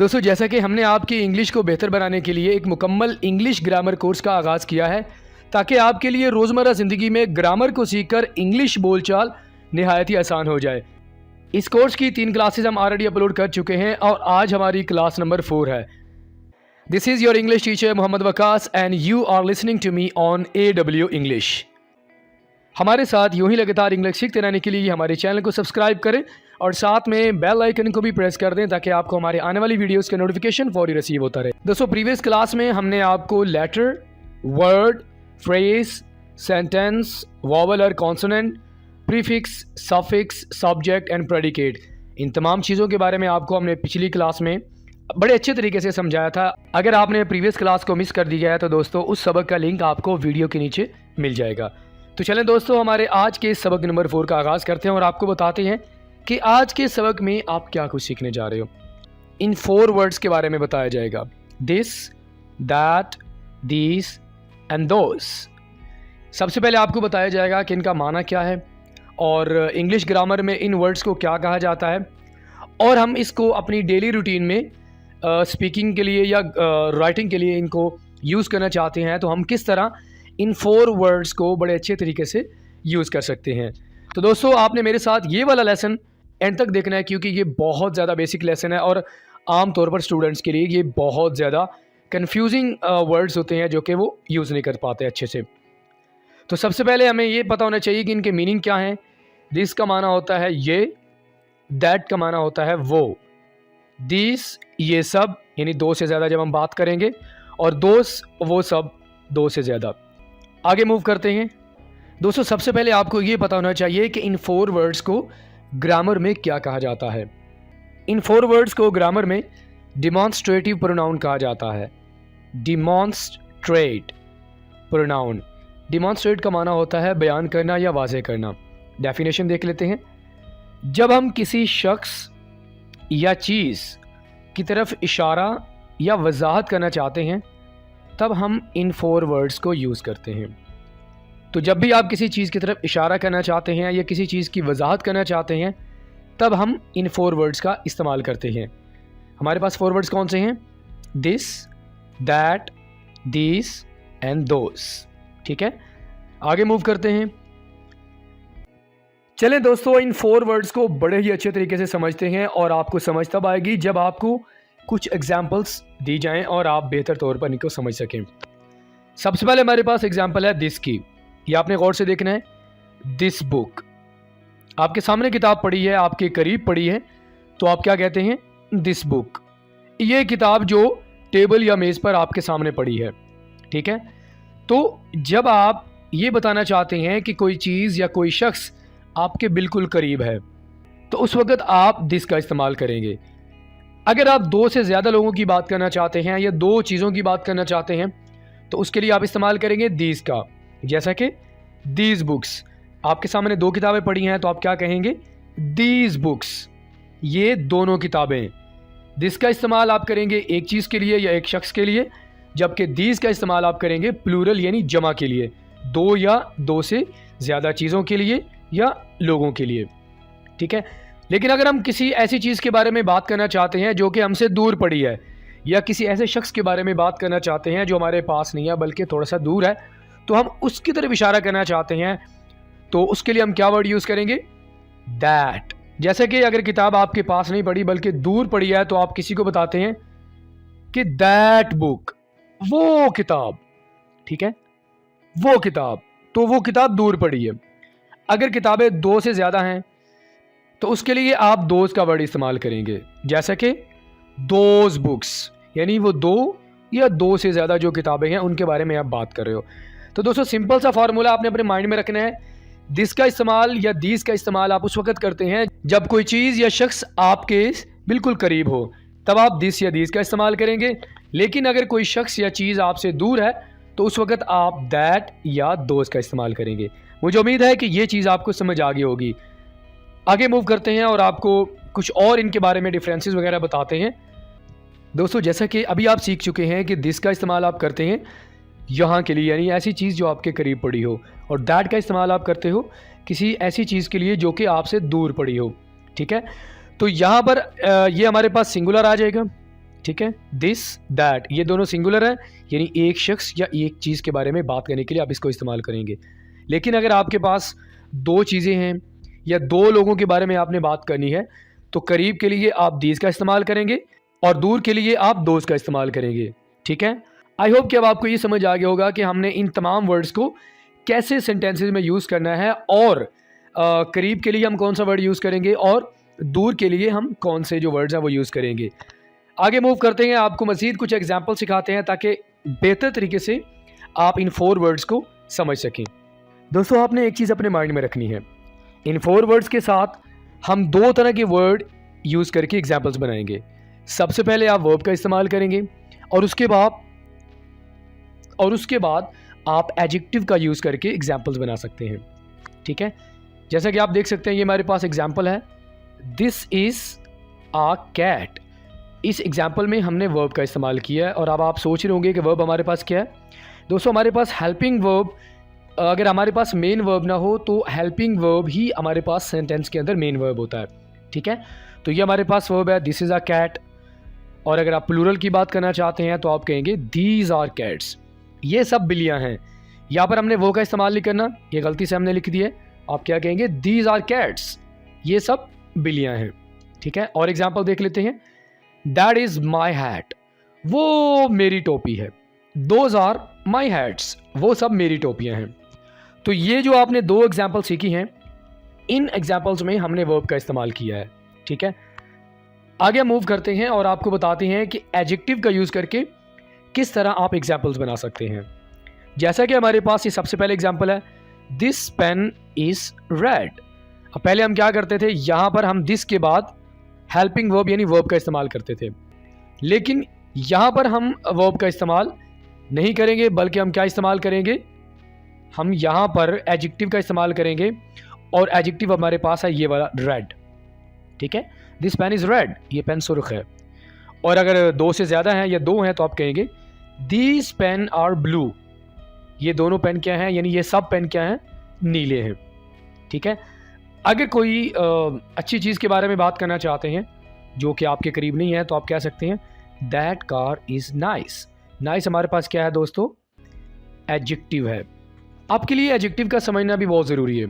दोस्तों, जैसा कि हमने आपकी इंग्लिश को बेहतर बनाने के लिए एक मुकम्मल इंग्लिश ग्रामर कोर्स का आगाज़ किया है, ताकि आपके लिए रोज़मर्रा ज़िंदगी में ग्रामर को सीखकर इंग्लिश बोलचाल नहायत ही आसान हो जाए। इस कोर्स की 3 क्लासेस हम ऑलरेडी अपलोड कर चुके हैं और आज हमारी क्लास नंबर 4 है। This is your English teacher Mohammad Waqas and you are listening to me on AW English. हमारे साथ यूं ही लगातार इंग्लिश सीखते रहने के लिए हमारे चैनल को सब्सक्राइब करें और साथ में बेल आइकन को भी प्रेस कर दें, ताकि आपको हमारे आने वाली वीडियोस का नोटिफिकेशन फौरी रिसीव होता रहे। दोस्तों, प्रीवियस क्लास में हमने आपको letter, word, phrase, sentence, vowel और consonant, prefix, suffix, subject and predicate, इन तमाम चीज़ों के बारे में आपको हमने पिछली क्लास में बड़े अच्छे तरीके से समझाया था। अगर आपने प्रीवियस क्लास को मिस कर दिया है तो दोस्तों उस सबक का लिंक आपको वीडियो के नीचे मिल जाएगा। तो चलें दोस्तों, हमारे आज के सबक नंबर 4 का आगाज़ करते हैं और आपको बताते हैं कि आज के सबक में आप क्या कुछ सीखने जा रहे हो। इन 4 वर्ड्स के बारे में बताया जाएगा, this, that, these and those. सबसे पहले आपको बताया जाएगा कि इनका माना क्या है और इंग्लिश ग्रामर में इन वर्ड्स को क्या कहा जाता है, और हम इसको अपनी डेली रूटीन में स्पीकिंग के लिए या राइटिंग के लिए इनको यूज़ करना चाहते हैं तो हम किस तरह इन 4 वर्ड्स को बड़े अच्छे तरीके से यूज़ कर सकते हैं। तो दोस्तों, आपने मेरे साथ ये वाला लेसन एंड तक देखना है, क्योंकि ये बहुत ज़्यादा बेसिक लेसन है और आम तौर पर स्टूडेंट्स के लिए ये बहुत ज़्यादा कंफ्यूजिंग वर्ड्स होते हैं जो कि वो यूज़ नहीं कर पाते अच्छे से। तो सबसे पहले हमें ये पता होना चाहिए कि इनके मीनिंग क्या हैं। दिस का माना होता है ये, दैट का माना होता है वो, दिस ये सब यानी 2 से ज़्यादा जब हम बात करेंगे, और दोस वो सब 2 से ज़्यादा। आगे मूव करते हैं। दोस्तों, सबसे पहले आपको ये पता होना चाहिए कि इन 4 वर्ड्स को ग्रामर में क्या कहा जाता है। इन 4 वर्ड्स को ग्रामर में डिमॉन्स्ट्रेटिव प्रोनाउन कहा जाता है। डिमॉन्स्ट्रेट प्रोनाउन, डिमॉन्स्ट्रेट का माना होता है बयान करना या वाज़ेह करना। डेफिनेशन देख लेते हैं। जब हम किसी शख्स या चीज़ की तरफ इशारा या वजाहत करना चाहते हैं तब हम इन 4 वर्ड्स को यूज़ करते हैं। तो जब भी आप किसी चीज़ की तरफ इशारा करना चाहते हैं या किसी चीज़ की वजाहत करना चाहते हैं तब हम इन 4 वर्ड्स का इस्तेमाल करते हैं। हमारे पास 4 वर्ड्स कौन से हैं? This, that, these and those. ठीक है, आगे मूव करते हैं। चलें दोस्तों, इन 4 वर्ड्स को बड़े ही अच्छे तरीके से समझते हैं और आपको समझ तब आएगी जब आपको कुछ एग्जाम्पल्स दी जाएं और आप बेहतर तौर पर इनको समझ सकें। सबसे पहले हमारे पास एग्जाम्पल है दिस की। ये आपने गौर से देखना है। दिस बुक, आपके सामने किताब पड़ी है, आपके करीब पड़ी है, तो आप क्या कहते हैं? This book. ये किताब जो टेबल या मेज़ पर आपके सामने पड़ी है। ठीक है, तो जब आप ये बताना चाहते हैं कि कोई चीज़ या कोई शख्स आपके बिल्कुल करीब है तो उस वक्त आप दिस का इस्तेमाल करेंगे। अगर आप 2 से ज़्यादा लोगों की बात करना चाहते हैं या 2 चीज़ों की बात करना चाहते हैं तो उसके लिए आप इस्तेमाल करेंगे दीज का। जैसा कि दीज बुक्स, आपके सामने 2 किताबें पड़ी हैं तो आप क्या कहेंगे? दीज बुक्स, ये दोनों किताबें। दिस का इस्तेमाल आप करेंगे एक चीज़ के लिए या एक शख्स के लिए, जबकि दीज का इस्तेमाल आप करेंगे प्लूरल यानी जमा के लिए, 2 या 2 से ज़्यादा चीज़ों के लिए या लोगों के लिए। ठीक है, लेकिन अगर हम किसी ऐसी चीज़ के बारे में बात करना चाहते हैं जो कि हमसे दूर पड़ी है, या किसी ऐसे शख्स के बारे में बात करना चाहते हैं जो हमारे पास नहीं है बल्कि थोड़ा सा दूर है, तो हम उसकी तरफ इशारा करना चाहते हैं, तो उसके लिए हम क्या वर्ड यूज़ करेंगे? दैट। जैसे कि अगर किताब आपके पास नहीं पड़ी बल्कि दूर पड़ी है तो आप किसी को बताते हैं कि दैट बुक, वो किताब। ठीक है, वो किताब, तो वो किताब दूर पड़ी है। अगर किताबें 2 से ज़्यादा हैं तो उसके लिए आप दोज का वर्ड इस्तेमाल करेंगे। जैसा कि दोज बुक्स, यानी वो 2 या 2 से ज़्यादा जो किताबें हैं उनके बारे में आप बात कर रहे हो। तो दोस्तों, सिंपल सा फार्मूला आपने अपने माइंड में रखना है। दिस का इस्तेमाल या दीस का इस्तेमाल आप उस वक्त करते हैं जब कोई चीज़ या शख्स आपके बिल्कुल करीब हो, तब आप दिस या दीस का इस्तेमाल करेंगे। लेकिन अगर कोई शख्स या चीज़ आपसे दूर है तो उस वक्त आप दैट या दोज का इस्तेमाल करेंगे। मुझे उम्मीद है कि ये चीज़ आपको समझ आ गई होगी। आगे मूव करते हैं और आपको कुछ और इनके बारे में डिफरेंसेस वगैरह बताते हैं। दोस्तों, जैसा कि अभी आप सीख चुके हैं कि दिस का इस्तेमाल आप करते हैं यहाँ के लिए, यानी ऐसी चीज़ जो आपके करीब पड़ी हो, और दैट का इस्तेमाल आप करते हो किसी ऐसी चीज़ के लिए जो कि आपसे दूर पड़ी हो। ठीक है, तो यहाँ पर ये हमारे पास सिंगुलर आ जाएगा। ठीक है। दिस, दैट, ये दोनों सिंगुलर है, यानी एक शख्स या एक चीज़ के बारे में बात करने के लिए आप इसको इस्तेमाल करेंगे। लेकिन अगर आपके पास दो चीज़ें हैं या दो लोगों के बारे में आपने बात करनी है, तो करीब के लिए आप दीज का इस्तेमाल करेंगे और दूर के लिए आप दोस्त का इस्तेमाल करेंगे। ठीक है। आई होप कि अब आपको ये समझ आ गया होगा कि हमने इन तमाम वर्ड्स को कैसे सेंटेंसेस में यूज़ करना है और करीब के लिए हम कौन सा वर्ड यूज़ करेंगे और दूर के लिए हम कौन से जो वर्ड्स हैं वो यूज़ करेंगे। आगे मूव करते हैं, आपको मज़ीद कुछ एग्जाम्पल सिखाते हैं ताकि बेहतर तरीके से आप इन 4 वर्ड्स को समझ सकें। दोस्तों, आपने एक चीज़ अपने माइंड में रखनी है, इन 4 वर्ड्स के साथ हम 2 तरह के वर्ड यूज़ करके एग्जाम्पल्स बनाएंगे। सबसे पहले आप वर्ब का इस्तेमाल करेंगे और उसके बाद आप एडजेक्टिव का यूज़ करके एग्जाम्पल्स बना सकते हैं। ठीक है। जैसा कि आप देख सकते हैं, ये हमारे पास एग्जाम्पल है, दिस इज़ आ कैट। इस एग्जाम्पल में हमने वर्ब का इस्तेमाल किया है और अब आप सोच रहे होंगे कि वर्ब हमारे पास क्या है। दोस्तों, हमारे पास हेल्पिंग वर्ब, अगर हमारे पास मेन वर्ब ना हो तो हेल्पिंग वर्ब ही हमारे पास सेंटेंस के अंदर मेन वर्ब होता है। ठीक है। तो ये हमारे पास वर्ब है, दिस इज़ आ कैट। और अगर आप प्लूरल की बात करना चाहते हैं तो आप कहेंगे दीज आर कैट्स। ये सब बिल्लियाँ हैं। यहाँ पर हमने वो का इस्तेमाल नहीं करना, ये गलती से हमने लिख दिया है। आप क्या कहेंगे, दीज आर कैट्स, ये सब बिल्लियाँ हैं। ठीक है। और एग्जाम्पल देख लेते हैं, दैट इज़ माई हैट, वो मेरी टोपी है। दोज आर माई हैट्स, वो सब मेरी टोपियाँ हैं। तो ये जो आपने 2 एग्जाम्पल सीखी हैं, इन एग्जाम्पल्स में हमने वर्ब का इस्तेमाल किया है। ठीक है। आगे मूव करते हैं और आपको बताते हैं कि एडजेक्टिव का यूज़ करके किस तरह आप एग्जाम्पल्स बना सकते हैं। जैसा कि हमारे पास ये सबसे पहले एग्जाम्पल है, दिस पेन इज़ रेड। अब पहले हम क्या करते थे, यहाँ पर हम दिस के बाद हेल्पिंग वर्ब यानी वर्ब का इस्तेमाल करते थे, लेकिन यहाँ पर हम वर्ब का इस्तेमाल नहीं करेंगे, बल्कि हम क्या इस्तेमाल करेंगे, हम यहाँ पर एडजेक्टिव का इस्तेमाल करेंगे और एडजेक्टिव हमारे पास है ये वाला रेड। ठीक है। दिस पेन इज़ रेड, ये पेन सुर्ख है। और अगर 2 से ज़्यादा हैं या 2 हैं तो आप कहेंगे दीज पेन आर ब्लू, ये दोनों पेन क्या हैं, यानी ये सब पेन क्या हैं, नीले हैं। ठीक है। अगर कोई अच्छी चीज़ के बारे में बात करना चाहते हैं जो कि आपके करीब नहीं है तो आप कह सकते हैं that car is nice. Nice हमारे पास क्या है दोस्तों, एडजेक्टिव है। आपके लिए एडजेक्टिव का समझना भी बहुत ज़रूरी है।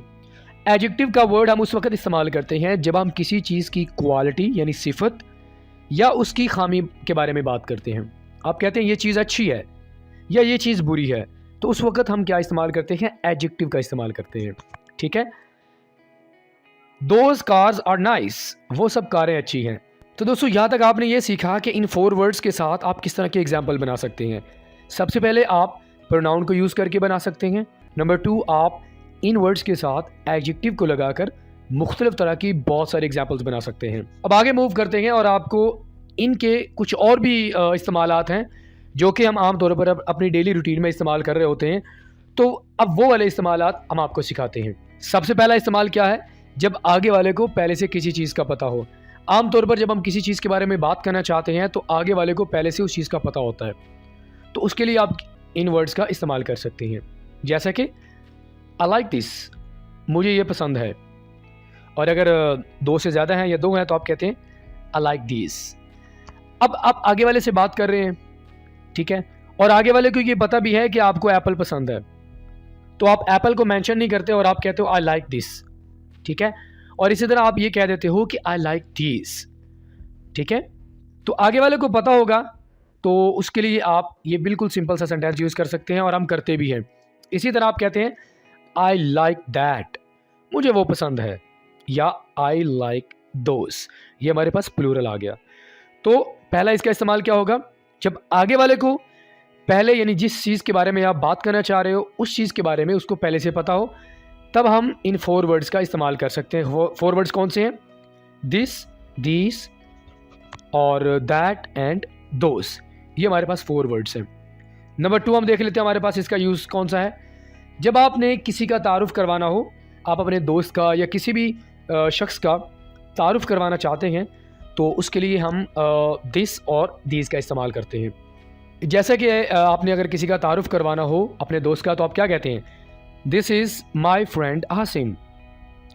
एडजेक्टिव का वर्ड हम उस वक्त इस्तेमाल करते हैं जब हम किसी चीज़ की क्वालिटी यानी सिफत या उसकी खामी के बारे में बात करते हैं। आप कहते हैं ये चीज़ अच्छी है या ये चीज़ बुरी है, तो उस वक्त हम क्या इस्तेमाल करते हैं, एडजेक्टिव का इस्तेमाल करते हैं। ठीक है। दोज कार्स आर नाइस, वो सब कारें अच्छी हैं। तो दोस्तों, यहाँ तक आपने ये सीखा कि इन 4 वर्ड्स के साथ आप किस तरह के एग्जाम्पल बना सकते हैं। सबसे पहले आप प्रोनाउन को यूज़ करके बना सकते हैं। नंबर 2, आप इन वर्ड्स के साथ एडजेक्टिव को लगाकर मुख्तलिफ तरह की बहुत सारे एग्जाम्पल्स बना सकते हैं। अब आगे मूव करते हैं और आपको इनके कुछ और भी इस्तेमालात हैं जो कि हम आम तौर पर अपनी डेली रूटीन में इस्तेमाल कर रहे होते हैं। तो अब वो वाले इस्तेमालात हम आपको सिखाते हैं। सबसे पहला इस्तेमाल क्या है, जब आगे वाले को पहले से किसी चीज़ का पता हो। आम तौर पर जब हम किसी चीज़ के बारे में बात करना चाहते हैं तो आगे वाले को पहले से उस चीज़ का पता होता है, तो उसके लिए आप इन वर्ड्स का इस्तेमाल कर सकते हैं। जैसा कि आई लाइक दिस, मुझे ये पसंद है। और अगर 2 से ज़्यादा हैं या 2 हैं तो आप कहते हैं आई लाइक दिस। अब आप आगे वाले से बात कर रहे हैं, ठीक है, और आगे वाले को ये पता भी है कि आपको एप्पल पसंद है, तो आप एप्पल को मेंशन नहीं करते और आप कहते हो आई लाइक दिस। ठीक है। और इसी तरह आप ये कह देते हो कि आई लाइक दिस। ठीक है। तो आगे वाले को पता होगा, तो उसके लिए आप ये बिल्कुल सिंपल सा सेंटेंस यूज़ कर सकते हैं और हम करते भी हैं। इसी तरह आप कहते हैं आई लाइक दैट, मुझे वो पसंद है, या आई लाइक दोस। ये हमारे पास प्लूरल आ गया। तो पहला इसका इस्तेमाल क्या होगा, जब आगे वाले को पहले यानी जिस चीज़ के बारे में आप बात करना चाह रहे हो उस चीज़ के बारे में उसको पहले से पता हो, तब हम इन 4 वर्ड्स का इस्तेमाल कर सकते हैं। 4 वर्ड्स कौन से हैं, दिस, दीस और दैट एंड दोस। ये हमारे पास 4 वर्ड्स हैं। नंबर 2 हम देख लेते हैं हमारे पास इसका यूज़ कौन सा है। जब आपने किसी का तारुफ करवाना हो, आप अपने दोस्त का या किसी भी शख्स का तारुफ करवाना चाहते हैं, तो उसके लिए हम दिस और दीज का इस्तेमाल करते हैं। जैसा कि आपने अगर किसी का तारुफ करवाना हो अपने दोस्त का, तो आप क्या कहते हैं, this is my friend Asim,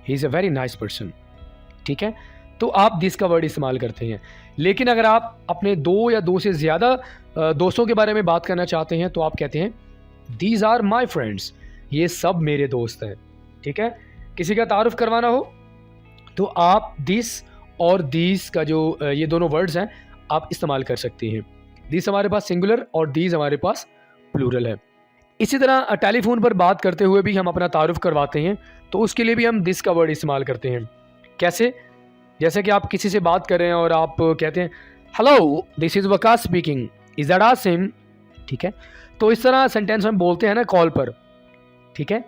he is a very nice person. ठीक है। तो आप दिस का वर्ड इस्तेमाल करते हैं। लेकिन अगर आप अपने 2 या 2 से ज़्यादा दोस्तों के बारे में बात करना चाहते हैं तो आप कहते हैं दीज आर माई फ्रेंड्स, ये सब मेरे दोस्त हैं। ठीक है, किसी का तारुफ करवाना हो तो आप दिस और दीज का जो ये दोनों वर्ड्स हैं आप इस्तेमाल कर सकते हैं। दिस हमारे पास सिंगुलर और दीज हमारे पास प्लूरल है। इसी तरह टेलीफोन पर बात करते हुए भी हम अपना तारुफ करवाते हैं तो उसके लिए भी हम दिस का वर्ड इस्तेमाल करते हैं। कैसे? जैसे कि आप किसी से बात कर रहे हैं और आप कहते हैं hello this is Waqas speaking, is that Asim. ठीक है, तो इस तरह सेंटेंस हम बोलते हैं ना कॉल पर। ठीक है,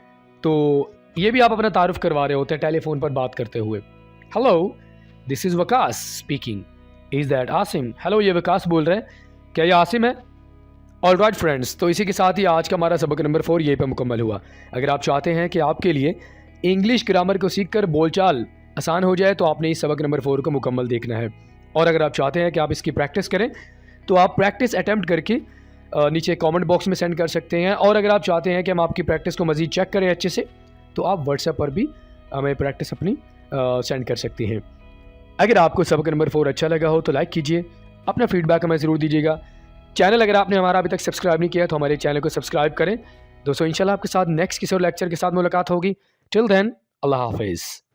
तो ये भी आप अपना तारुफ करवा रहे होते हैं टेलीफोन पर बात करते हुए। Hello this is Waqas speaking, is that Asim. Hello, ये वकास बोल रहे हैं, क्या ये आसिम है? ऑल राइट फ्रेंड्स, तो इसी के साथ ही आज का हमारा सबक नंबर 4 यहीं पर मुकम्मल हुआ। अगर आप चाहते हैं कि आपके लिए इंग्लिश ग्रामर को सीखकर बोलचाल आसान हो जाए तो आपने इस सबक नंबर 4 को मुकम्मल देखना है। और अगर आप चाहते हैं कि आप इसकी प्रैक्टिस करें तो आप प्रैक्टिस अटैम्प्ट करके नीचे कमेंट बॉक्स में सेंड कर सकते हैं। और अगर आप चाहते हैं कि हम आपकी प्रैक्टिस को मज़ीद चेक करें अच्छे से तो आप व्हाट्सएप पर भी हमें प्रैक्टिस अपनी सेंड कर सकते हैं। अगर आपको सबक नंबर 4 अच्छा लगा हो तो लाइक कीजिए, अपना फीडबैक हमें ज़रूर दीजिएगा। चैनल अगर आपने हमारा अभी तक सब्सक्राइब नहीं किया तो हमारे चैनल को सब्सक्राइब करें। दोस्तों इंशाल्लाह आपके साथ नेक्स्ट किसी और लेक्चर के साथ मुलाकात होगी। टिल देन, अल्लाह हाफिज़।